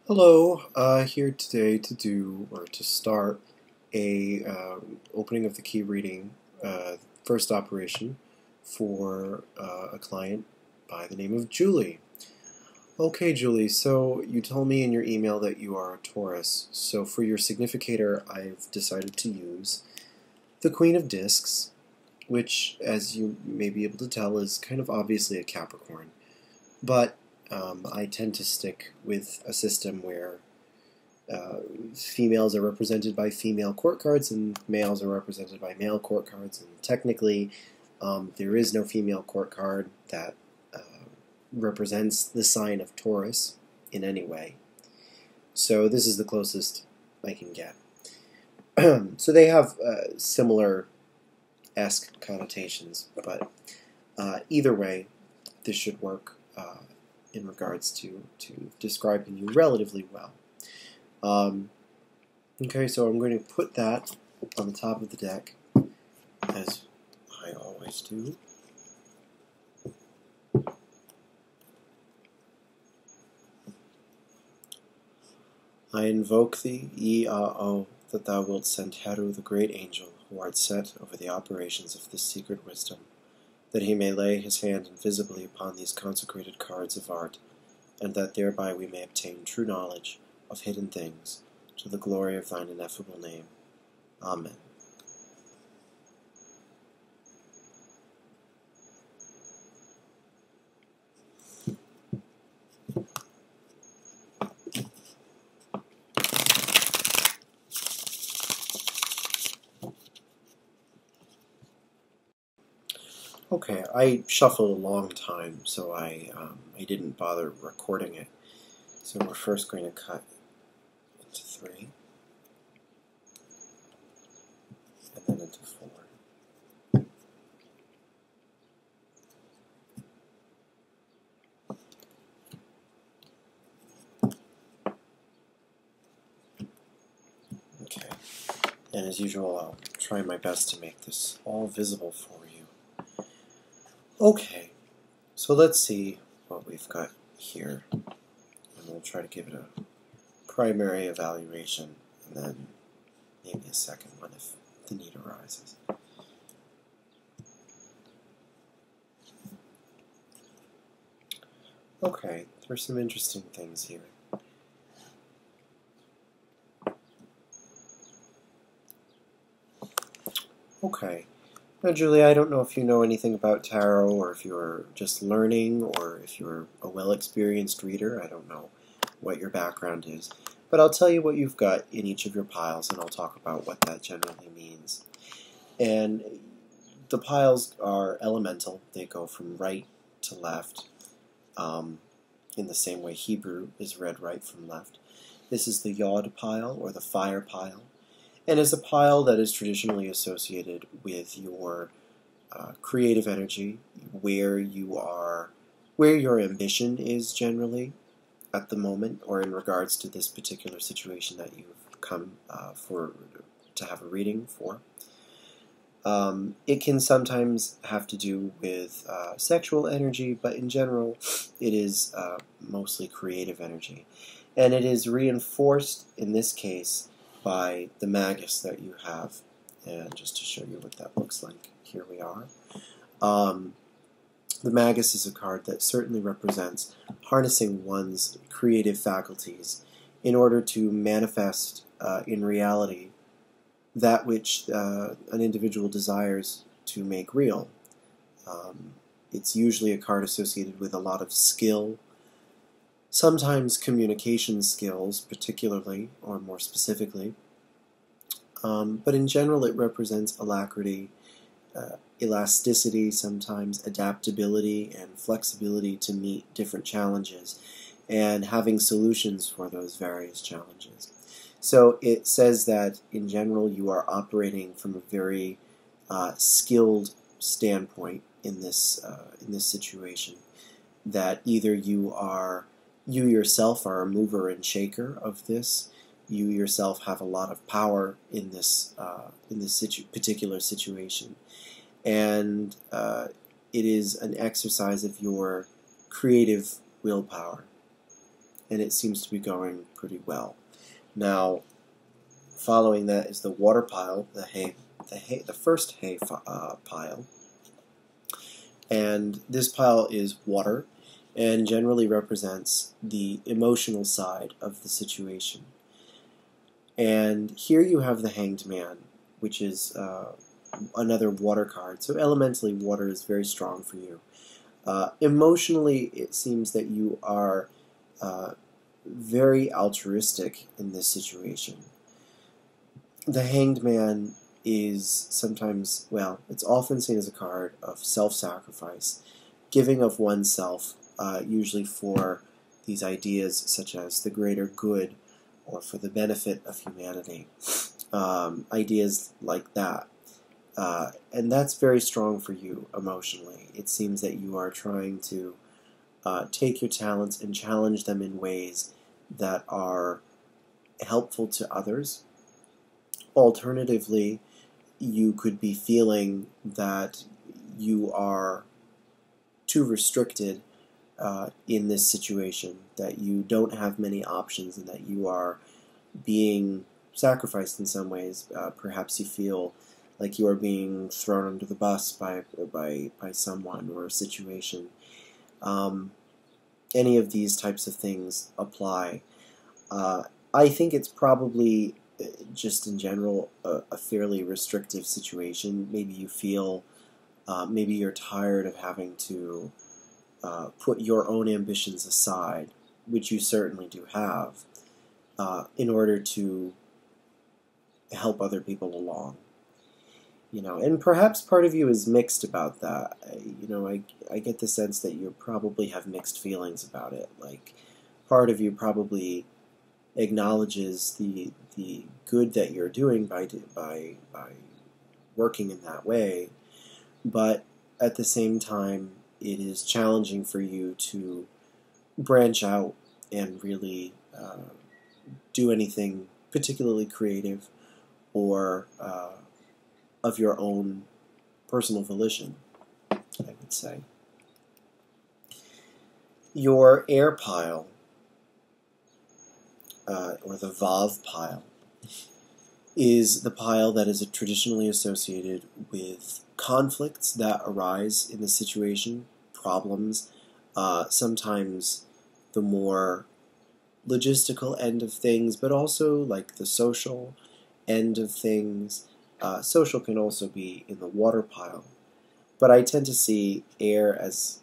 Hello, here today to do or to start a opening of the key reading first operation for a client by the name of Julie. Okay, Julie, so you told me in your email that you are a Taurus. So for your significator, I've decided to use the Queen of Discs, which, as you may be able to tell, is kind of obviously a Capricorn. But I tend to stick with a system where females are represented by female court cards and males are represented by male court cards. And technically, there is no female court card that represents the sign of Taurus in any way. So this is the closest I can get. So they have similar-esque connotations, but either way, this should work in regards to describing you relatively well. Okay, so I'm going to put that on the top of the deck, as I always do. I invoke thee, Iao, that thou wilt send Heru, the great angel, who art set over the operations of this secret wisdom, that he may lay his hand invisibly upon these consecrated cards of art, and that thereby we may obtain true knowledge of hidden things, to the glory of thine ineffable name. Amen. Okay, I shuffled a long time, so I didn't bother recording it. So we're first going to cut into 3, and then into 4. Okay, and as usual, I'll try my best to make this all visible for you. Okay, so let's see what we've got here, and we'll try to give it a primary evaluation, and then maybe a second one if the need arises. Okay, there's some interesting things here. Okay. Now, Julie, I don't know if you know anything about tarot, or if you're just learning, or if you're a well-experienced reader. I don't know what your background is. But I'll tell you what you've got in each of your piles, and I'll talk about what that generally means. And the piles are elemental. They go from right to left, in the same way Hebrew is read right from left. This is the Yod pile, or the fire pile, and is a pile that is traditionally associated with your creative energy, where your ambition is generally at the moment, or in regards to this particular situation that you've come to have a reading for. It can sometimes have to do with sexual energy, but in general, it is mostly creative energy. And it is reinforced, in this case, by the magus that you have. And just to show you what that looks like, here we are. The magus is a card that certainly represents harnessing one's creative faculties in order to manifest in reality that which an individual desires to make real. It's usually a card associated with a lot of skill, sometimes communication skills particularly, or more specifically, but in general it represents alacrity, elasticity, sometimes adaptability and flexibility to meet different challenges, and having solutions for those various challenges. So it says that in general you are operating from a very skilled standpoint in this situation, that either you yourself are a mover and shaker of this, you yourself have a lot of power in this particular situation, and it is an exercise of your creative willpower. and it seems to be going pretty well. Now, following that is the water pile, the first hay pile, and this pile is water and generally represents the emotional side of the situation. And here you have the Hanged Man, which is another water card. So elementally, water is very strong for you. Emotionally, it seems that you are very altruistic in this situation. The Hanged Man is sometimes, well, it's often seen as a card of self-sacrifice, giving of oneself, usually for these ideas such as the greater good or for the benefit of humanity. Ideas like that. And that's very strong for you emotionally. It seems that you are trying to take your talents and challenge them in ways that are helpful to others. Alternatively, you could be feeling that you are too restricted in this situation, that you don't have many options, and that you are being sacrificed in some ways. Perhaps you feel like you are being thrown under the bus by someone or a situation. Any of these types of things apply. I think it's probably just in general a fairly restrictive situation. Maybe you feel, maybe you're tired of having to put your own ambitions aside, which you certainly do have, in order to help other people along. And perhaps part of you is mixed about that. I get the sense that you probably have mixed feelings about it. Like, part of you probably acknowledges the good that you're doing by working in that way, but at the same time, it is challenging for you to branch out and really do anything particularly creative or of your own personal volition, I would say. Your air pile, or the Vav pile, is the pile that is traditionally associated with conflicts that arise in the situation, problems, sometimes the more logistical end of things, but also like the social end of things. Social can also be in the water pile, but I tend to see air as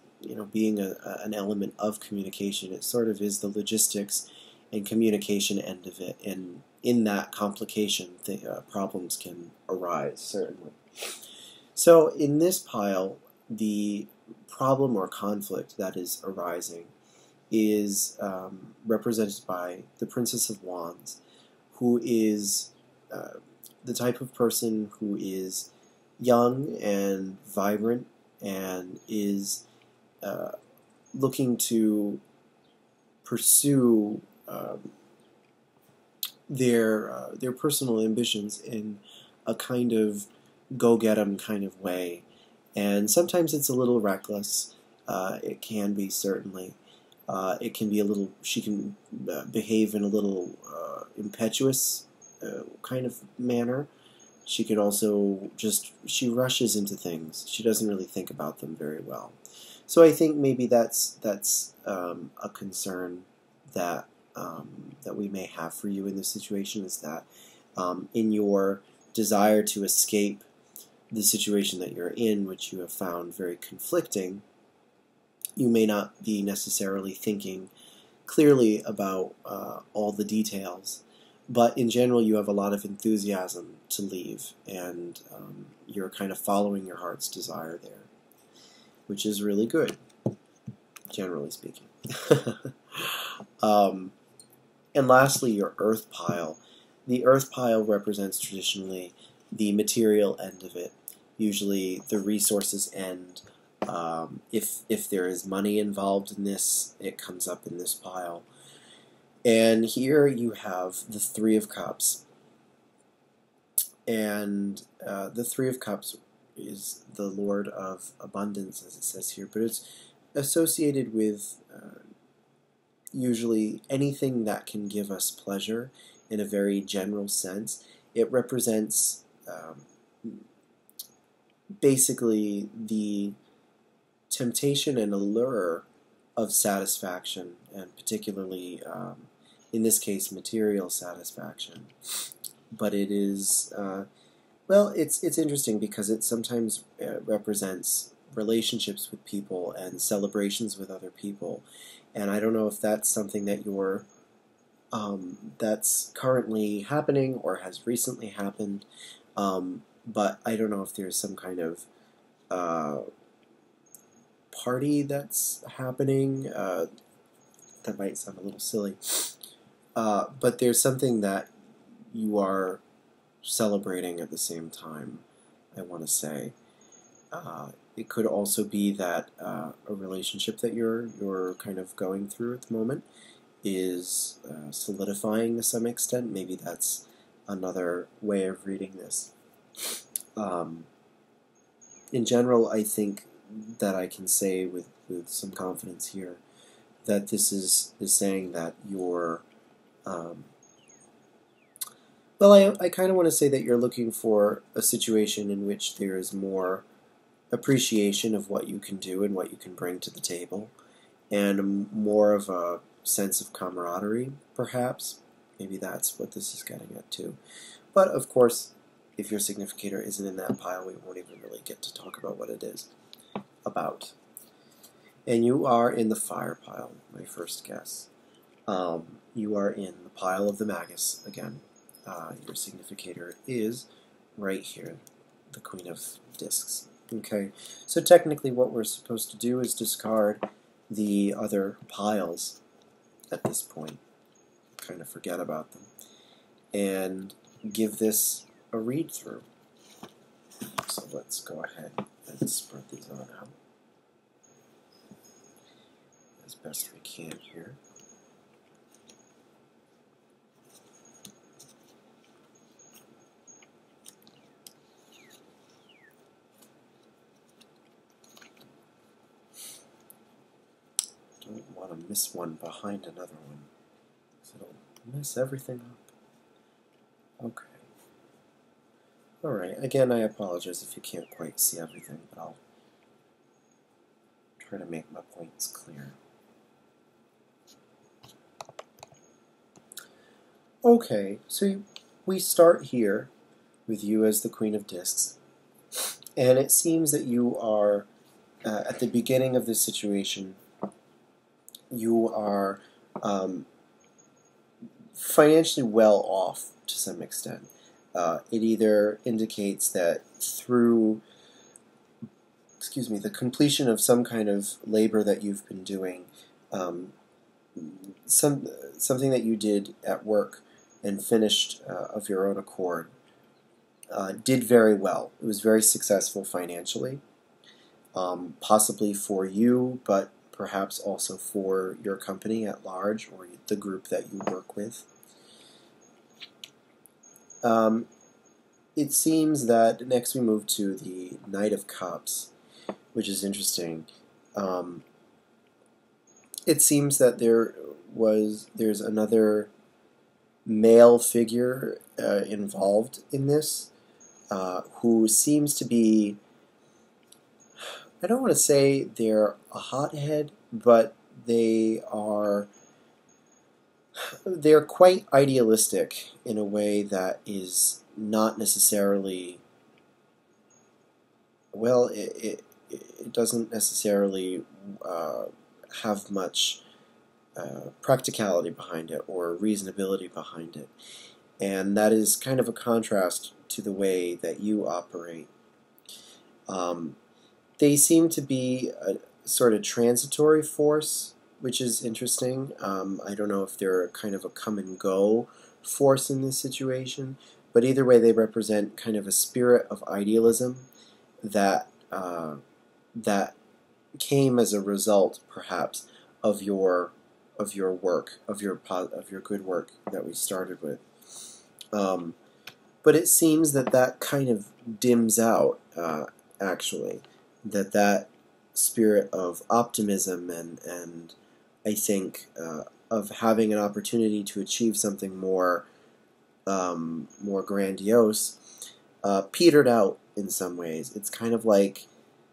being an element of communication. It sort of is the logistics and communication end of it, and in that complication, problems can arise, certainly. So in this pile, the problem or conflict that is arising is represented by the Princess of Wands, who is the type of person who is young and vibrant and is looking to pursue their personal ambitions in a kind of go-get-'em kind of way. And sometimes it's a little reckless. It can be, certainly. It can be a little, she can behave in a little impetuous kind of manner. She can also she rushes into things. She doesn't really think about them very well. So I think maybe that's a concern that that we may have for you in this situation, is that in your desire to escape the situation that you're in, which you have found very conflicting, you may not be necessarily thinking clearly about all the details, but in general you have a lot of enthusiasm to leave, and you're kind of following your heart's desire there, which is really good, generally speaking. And lastly, your earth pile. The earth pile represents traditionally the material end of it, usually the resources end. If there is money involved in this, it comes up in this pile. And here you have the Three of Cups. And the Three of Cups is the Lord of Abundance, as it says here, but it's associated with usually anything that can give us pleasure in a very general sense. It represents basically the temptation and allure of satisfaction, and particularly, in this case, material satisfaction. But it is, well, it's interesting because it sometimes represents relationships with people and celebrations with other people. And I don't know if that's something that that's currently happening or has recently happened. But I don't know if there's some kind of party that's happening. That might sound a little silly. But there's something that you are celebrating at the same time, I want to say. It could also be that a relationship that you're kind of going through at the moment is solidifying to some extent. Maybe that's another way of reading this. In general, I think that I can say with some confidence here that this is saying that you're well, I kind of want to say that you're looking for a situation in which there is more appreciation of what you can do and what you can bring to the table, and more of a sense of camaraderie, perhaps. Maybe that's what this is getting at too. But of course, if your significator isn't in that pile, we won't even really get to talk about what it is about. And you are in the fire pile, my first guess. You are in the pile of the magus again. Your significator is right here, the Queen of Discs. Okay, so technically what we're supposed to do is discard the other piles at this point, kind of forget about them, and give this a read through. So let's go ahead and spread these on out as best we can here. Don't want to miss one behind another one, so it'll mess everything up. Okay. Alright, again, I apologize if you can't quite see everything, but I'll try to make my points clear. Okay, so we start here with you as the Queen of Discs, and it seems that you are, at the beginning of this situation, you are financially well off to some extent. It either indicates that through, the completion of some kind of labor that you've been doing, something that you did at work and finished of your own accord, did very well. It was very successful financially, possibly for you, but perhaps also for your company at large or the group that you work with. It seems that next we move to the Knight of Cups, which is interesting. It seems that there's another male figure involved in this, who seems to be, I don't want to say they're a hothead, but they're quite idealistic in a way that is not necessarily, well, it doesn't necessarily have much practicality behind it or reasonability behind it. And that is kind of a contrast to the way that you operate. They seem to be a sort of transitory force, which is interesting. I don't know if they're kind of a come and go force in this situation, but either way they represent kind of a spirit of idealism that that came as a result, perhaps, of your work, of your good work that we started with. But it seems that kind of dims out, actually, that spirit of optimism and I think of having an opportunity to achieve something more more grandiose petered out in some ways. It's kind of like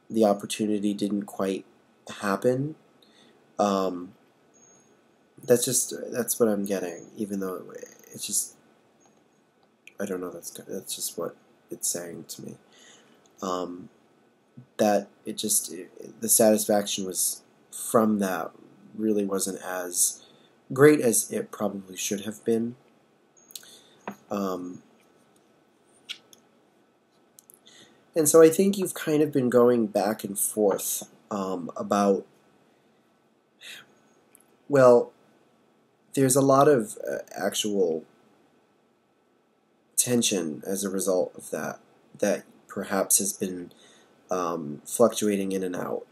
the opportunity didn't quite happen. That's what I'm getting, even though it's just, I don't know, that's just what it's saying to me. That the satisfaction was from that really wasn't as great as it probably should have been. And so I think you've kind of been going back and forth about, well, there's a lot of actual tension as a result of that perhaps has been fluctuating in and out.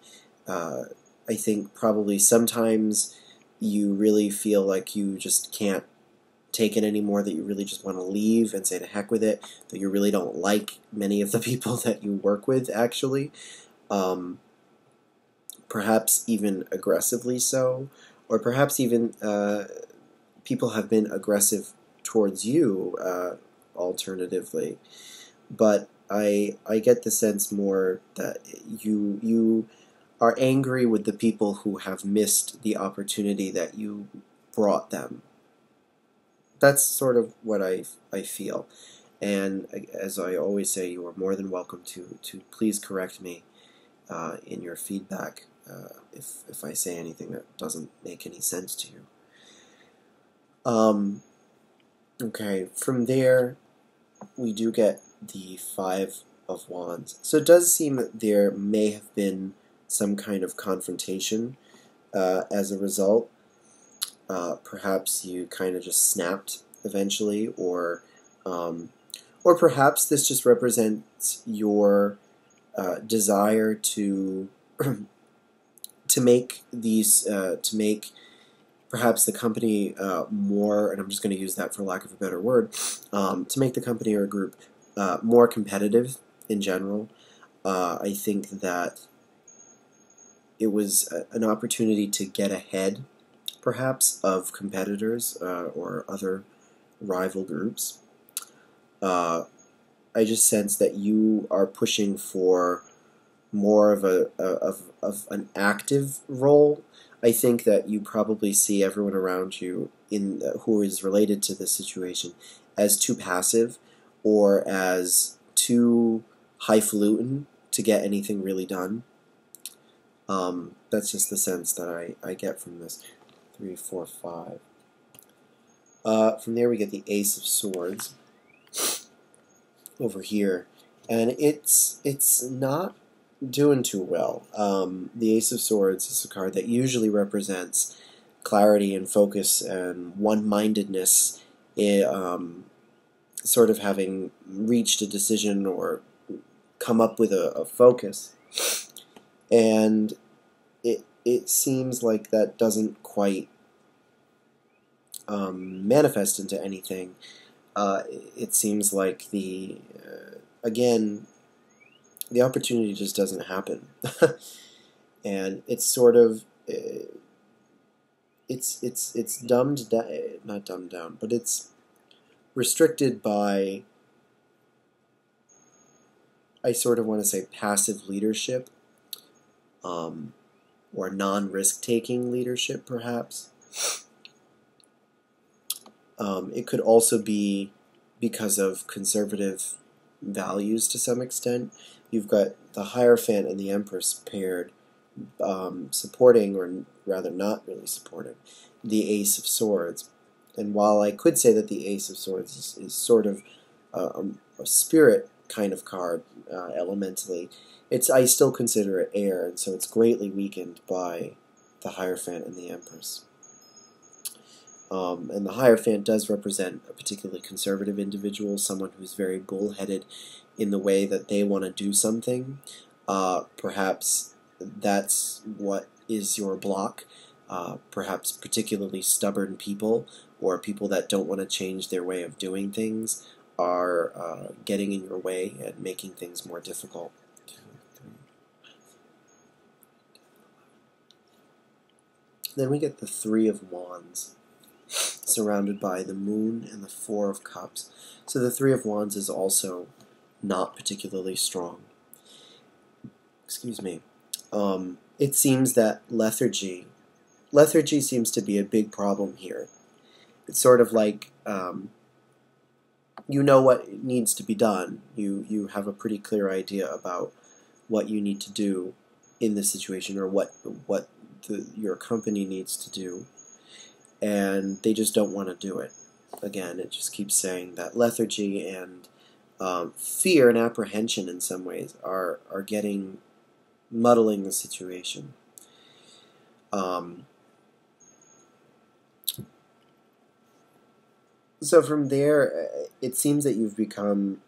I think probably sometimes you really feel like you just can't take it anymore, that you really just want to leave and say to heck with it, that you really don't like many of the people that you work with, actually. Perhaps even aggressively so, or perhaps even people have been aggressive towards you, alternatively. But I get the sense more that you are angry with the people who have missed the opportunity that you brought them. That's sort of what I feel. And as I always say, you are more than welcome to please correct me in your feedback if I say anything that doesn't make any sense to you. Okay, from there we do get the Five of Wands. So it does seem that there may have been some kind of confrontation as a result. Perhaps you kind of just snapped eventually, or perhaps this just represents your desire to to make perhaps the company more, and I'm just going to use that for lack of a better word, to make the company or a group more competitive in general. I think that it was an opportunity to get ahead, perhaps, of competitors or other rival groups. I just sense that you are pushing for more of an active role. I think that you probably see everyone around you who is related to this situation as too passive or as too highfalutin to get anything really done. That's just the sense that I get from this. 3, 4, 5. From there we get the Ace of Swords over here, and it's not doing too well. The Ace of Swords is a card that usually represents clarity and focus and one-mindedness, sort of having reached a decision or come up with a focus, and it seems like that doesn't quite manifest into anything. It seems like again, the opportunity just doesn't happen, and it's sort of it's dumbed down, not dumbed down, but it's restricted by, I sort of want to say, passive leadership, or non-risk-taking leadership, perhaps. It could also be because of conservative values to some extent. You've got the Hierophant and the Empress paired, supporting, or rather not really supporting, the Ace of Swords. And while I could say that the Ace of Swords is sort of a spirit kind of card, elementally, I still consider it air, and so it's greatly weakened by the Hierophant and the Empress. And the Hierophant does represent a particularly conservative individual, someone who's very bullheaded in the way that they want to do something. Perhaps that's what is your block. Perhaps particularly stubborn people, or people that don't want to change their way of doing things, are getting in your way and making things more difficult. 2, 3. Then we get the Three of Wands, surrounded by the Moon and the Four of Cups. So the Three of Wands is also not particularly strong. Excuse me. It seems that lethargy seems to be a big problem here. It's sort of like you know what needs to be done. You have a pretty clear idea about what you need to do in this situation, or what your company needs to do, and they just don't want to do it. Again, it just keeps saying that lethargy and fear and apprehension in some ways are muddling the situation. So from there, it seems that you've become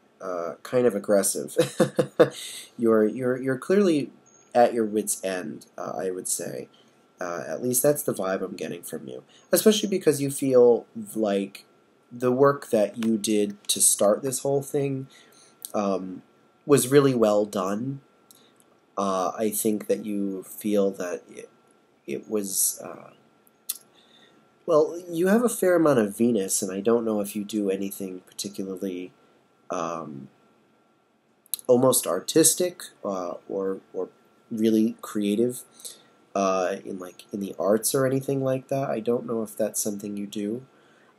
kind of aggressive. You're clearly at your wit's end, I would say. At least that's the vibe I'm getting from you. Especially because you feel like the work that you did to start this whole thing was really well done. I think that you feel that it was... well, you have a fair amount of Venus, and I don't know if you do anything particularly almost artistic or really creative in the arts or anything like that. I don't know if that's something you do,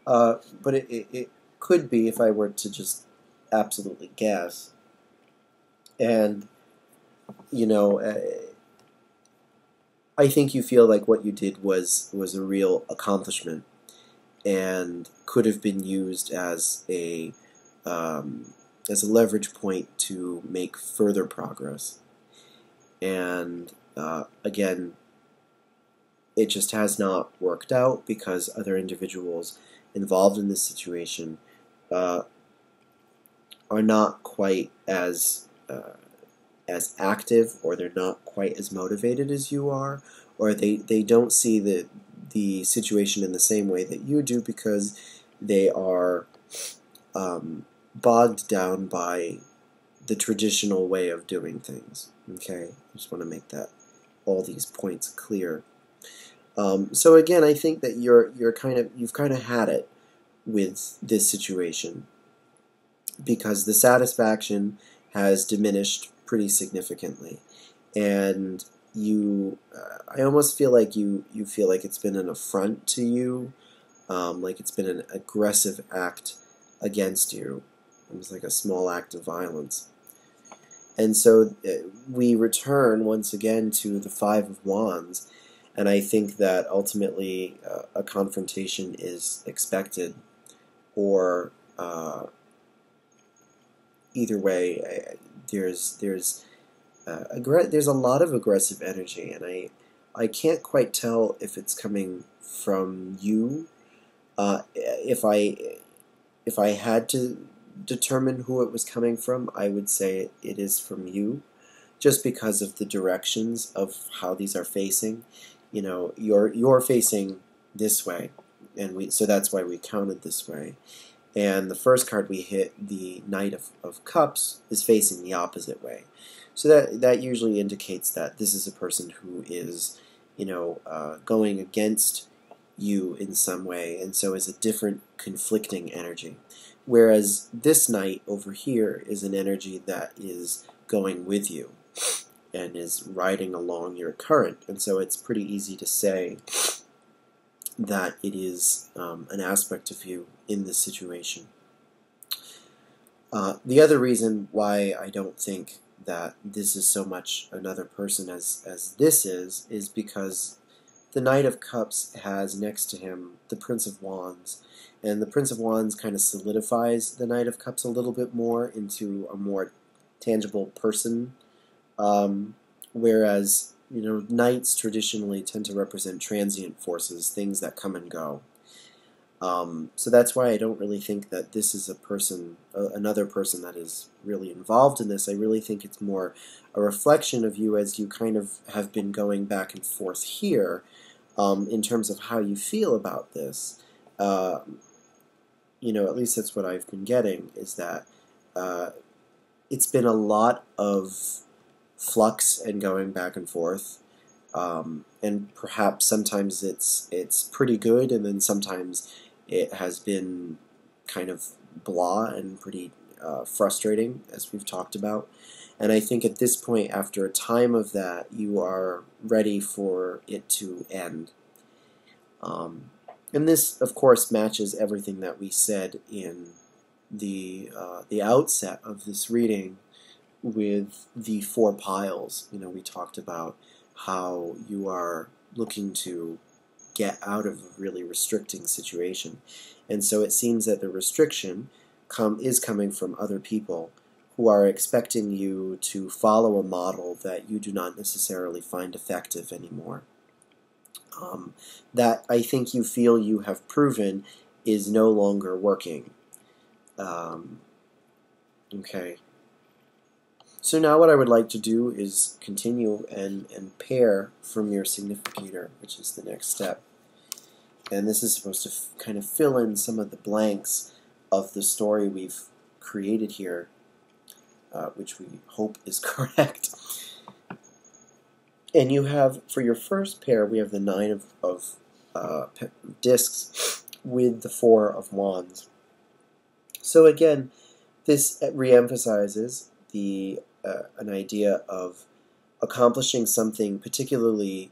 but it could be if I were to just absolutely guess. And I think you feel like what you did was a real accomplishment and could have been used as a leverage point to make further progress. And again, it just has not worked out because other individuals involved in this situation are not quite as active, or they're not quite as motivated as you are, or they don't see the situation in the same way that you do because they are bogged down by the traditional way of doing things. Okay, I just want to make all these points clear. So again, I think that you've kind of had it with this situation because the satisfaction has diminished pretty significantly, and I almost feel like you feel like it's been an affront to you, like it's been an aggressive act against you, almost like a small act of violence. And so we return once again to the Five of Wands, and I think that ultimately a confrontation is expected, or either way, there's a lot of aggressive energy, and I can't quite tell if it's coming from you. If I had to determine who it was coming from, I would say it is from you, just because of the directions of how these are facing. You're facing this way, and so that's why we counted this way. And the first card we hit, the Knight of Cups, is facing the opposite way. So that usually indicates that this is a person who is, going against you in some way, and so is a different conflicting energy. Whereas this Knight over here is an energy that is going with you and is riding along your current. And so it's pretty easy to say that it is an aspect of you in this situation. The other reason why I don't think that this is so much another person as this is because the Knight of Cups has next to him the Prince of Wands, and the Prince of Wands kind of solidifies the Knight of Cups a little bit more into a more tangible person, whereas knights traditionally tend to represent transient forces, things that come and go. So that's why I don't really think that this is a person, another person that is really involved in this. I really think it's more a reflection of you as you kind of have been going back and forth here in terms of how you feel about this. At least that's what I've been getting, is that it's been a lot of flux and going back and forth. and perhaps sometimes it's pretty good, and then sometimes it has been kind of blah and pretty frustrating, as we've talked about. And I think at this point, after a time of that, you are ready for it to end. And this, of course, matches everything that we said in the outset of this reading with the 4 piles. You know, we talked about how you are looking to get out of a really restricting situation. And so it seems that the restriction is coming from other people who are expecting you to follow a model that you do not necessarily find effective anymore. That I think you feel you have proven is no longer working. Okay. So now what I would like to do is continue and pair from your significator, which is the next step. And this is supposed to kind of fill in some of the blanks of the story we've created here, which we hope is correct. And you have, for your first pair, we have the 9 of discs with the 4 of wands. So again, this reemphasizes an idea of accomplishing something particularly,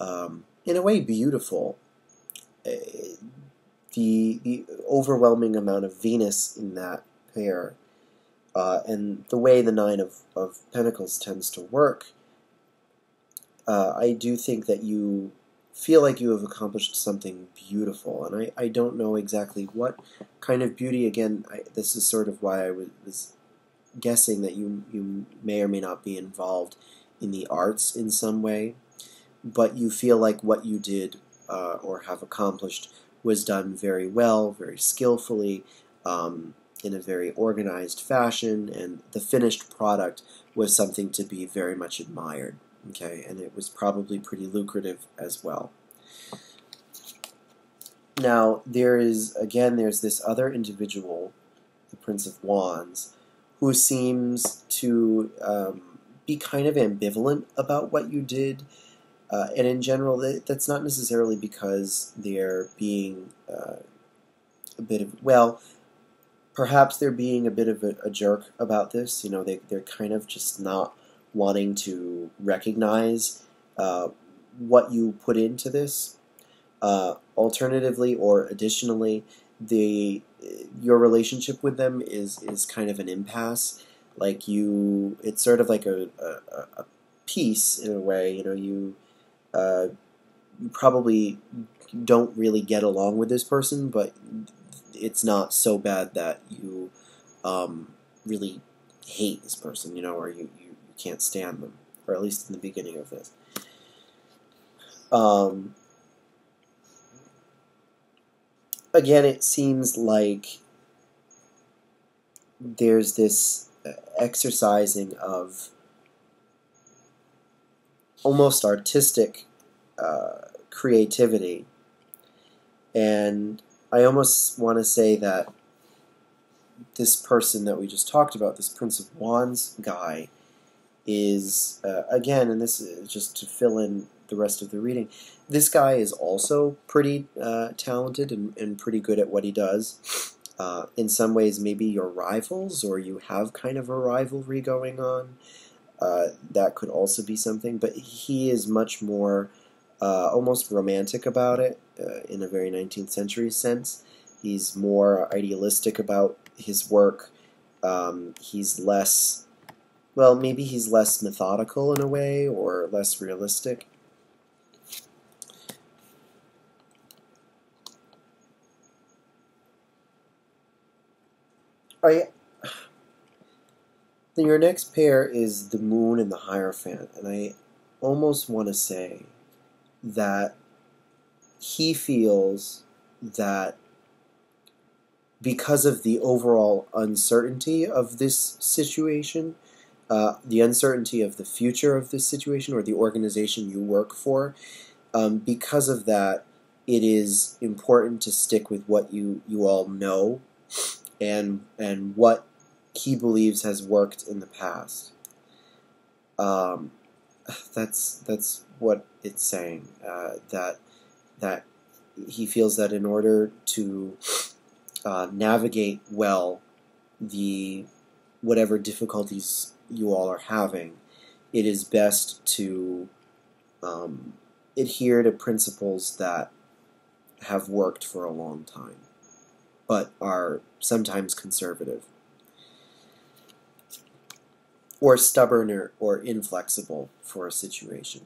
in a way, beautiful. The overwhelming amount of Venus in that pair, and the way the 9 of Pentacles tends to work, I do think that you feel like you have accomplished something beautiful, and I don't know exactly what kind of beauty. Again, this is sort of why I was guessing that you may or may not be involved in the arts in some way, but you feel like what you did or have accomplished was done very well, very skillfully, in a very organized fashion, and the finished product was something to be very much admired. Okay, and it was probably pretty lucrative as well. Now, there's this other individual, the Prince of Wands, who seems to be kind of ambivalent about what you did. And in general, that's not necessarily because they're being a bit of, well, perhaps they're being a bit of a jerk about this. You know, they're kind of just not wanting to recognize what you put into this. Alternatively, or additionally, your relationship with them is kind of an impasse. Like it's sort of like a piece in a way. You know, you probably don't really get along with this person, but it's not so bad that you really hate this person, you know, or you can't stand them, or at least in the beginning of this. Again, it seems like there's this exercising of almost artistic creativity, and I almost want to say that this person that we just talked about, this Prince of Wands guy, is, again, and this is just to fill in the rest of the reading, this guy is also pretty talented and pretty good at what he does. In some ways, maybe you're rivals, or you have kind of a rivalry going on. That could also be something, but he is much more almost romantic about it, in a very 19th century sense. He's more idealistic about his work. He's less, well, maybe he's less methodical in a way, or less realistic. Then your next pair is the Moon and the Hierophant, and I almost want to say that he feels that because of the overall uncertainty of this situation, the uncertainty of the future of this situation or the organization you work for, because of that, it is important to stick with what you all know and what he believes has worked in the past. that's what it's saying. That he feels that in order to navigate well the whatever difficulties you all are having, it is best to adhere to principles that have worked for a long time, but are sometimes conservative, or stubborn or inflexible for a situation.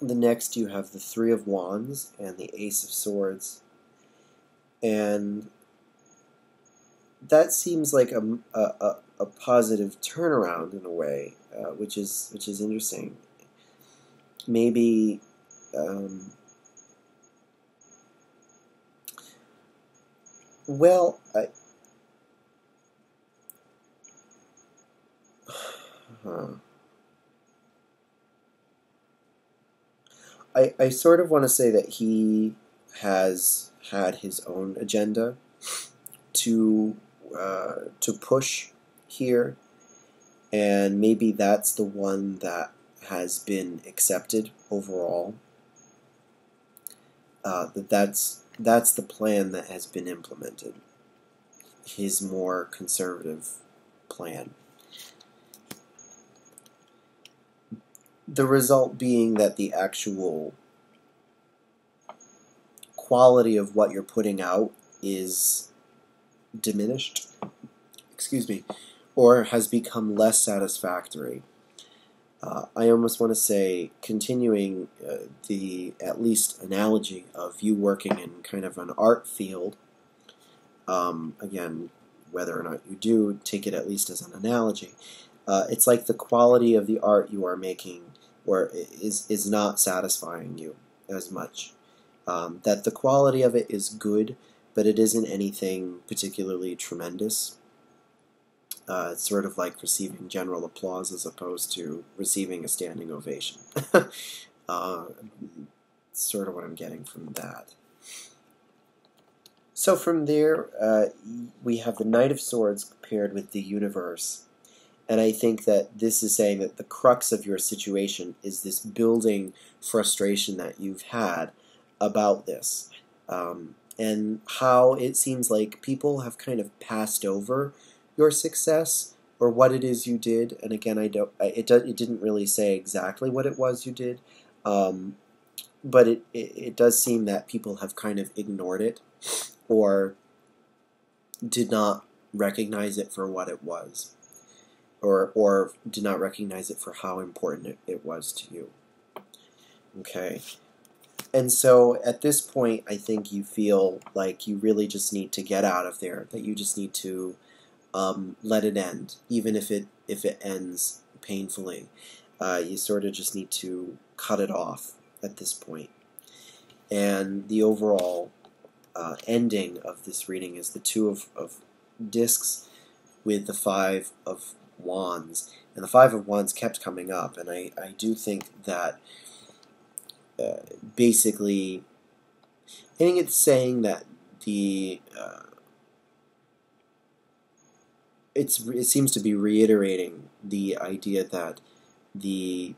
The next you have the Three of Wands and the Ace of Swords, and that seems like a positive turnaround in a way, which is interesting. Maybe well, I sort of want to say that he has had his own agenda to push here, and maybe that's the one that has been accepted overall. That's the plan that has been implemented. His more conservative plan. The result being that the actual quality of what you're putting out is diminished, or has become less satisfactory. I almost want to say, continuing the at least analogy of you working in kind of an art field, again, whether or not you do, take it at least as an analogy. It's like the quality of the art you are making is not satisfying you as much. That the quality of it is good, but it isn't anything particularly tremendous. It's sort of like receiving general applause as opposed to receiving a standing ovation. Sort of what I'm getting from that. So from there, we have the Knight of Swords paired with the Universe. And I think that this is saying that the crux of your situation is this building frustration that you've had about this. And how it seems like people have kind of passed over your success or what it is you did. And again, it didn't really say exactly what it was you did, but it does seem that people have kind of ignored it or did not recognize it for what it was, or did not recognize it for how important it was to you. Okay. And so at this point, I think you feel like you really just need to get out of there, that you just need to let it end, even if it ends painfully. You sort of just need to cut it off at this point. And the overall ending of this reading is the Two of Discs with the Five of Wands. And the Five of Wands kept coming up, and I do think that basically, I think it's saying that it seems to be reiterating the idea that the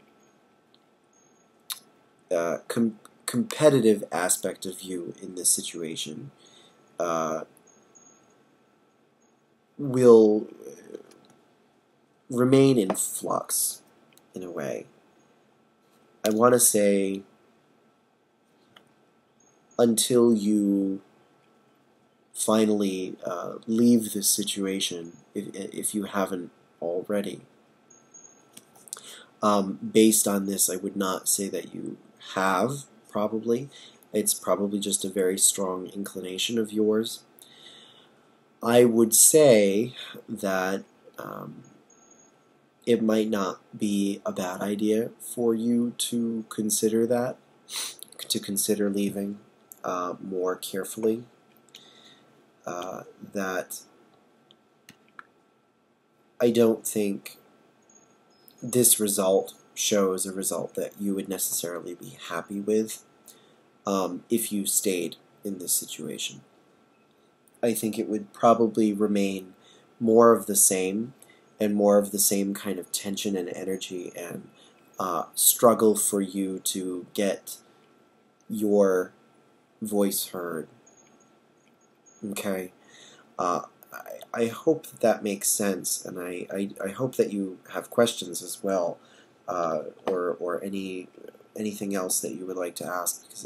competitive aspect of you in this situation will remain in flux, in a way. I want to say until you finally leave this situation, if you haven't already. Based on this, I would not say that you have, probably. It's probably just a very strong inclination of yours. I would say that it might not be a bad idea for you to consider that, to consider leaving more carefully. That I don't think this result shows a result that you would necessarily be happy with if you stayed in this situation. I think it would probably remain more of the same, and more of the same kind of tension and energy and struggle for you to get your voice heard. Okay? I hope that makes sense, and I hope that you have questions as well, or anything else that you would like to ask, because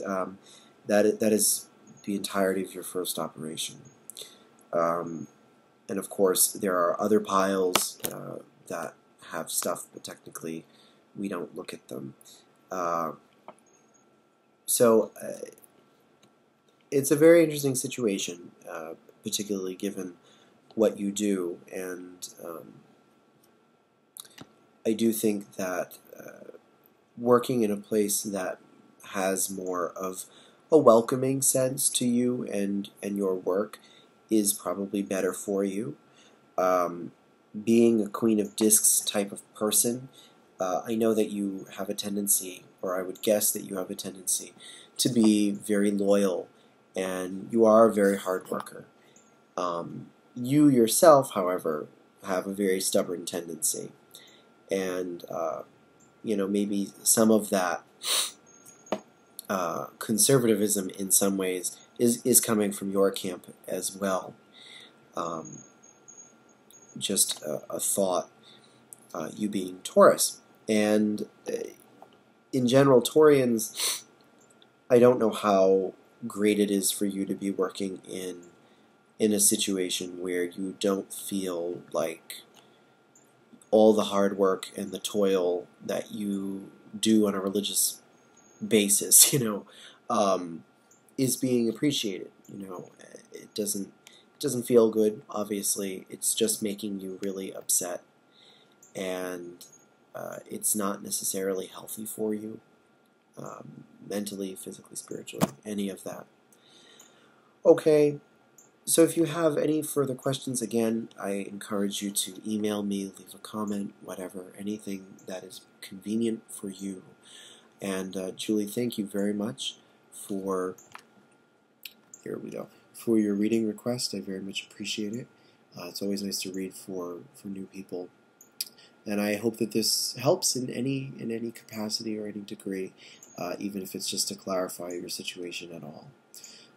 that is the entirety of your first operation. And of course, there are other piles that have stuff, but technically we don't look at them. So it's a very interesting situation, particularly given what you do, and I do think that working in a place that has more of a welcoming sense to you and your work is probably better for you. Being a Queen of Discs type of person, I know that you have a tendency, or I would guess that you have a tendency, to be very loyal, and you are a very hard worker. You yourself, however, have a very stubborn tendency, and maybe some of that conservatism in some ways is coming from your camp as well. Just a thought, you being Taurus. And in general, Taurians, I don't know how great it is for you to be working in a situation where you don't feel like all the hard work and the toil that you do on a religious basis, is being appreciated. It doesn't feel good. Obviously, it's just making you really upset, and it's not necessarily healthy for you, mentally, physically, spiritually, any of that. Okay. So if you have any further questions, again, I encourage you to email me, leave a comment, whatever, anything that is convenient for you. And Julie, thank you very much for, here we go, for your reading request. I very much appreciate it. It's always nice to read for new people. And I hope that this helps in any capacity or any degree, even if it's just to clarify your situation at all.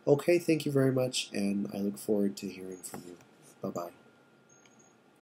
Okay, thank you very much, and I look forward to hearing from you. Bye-bye.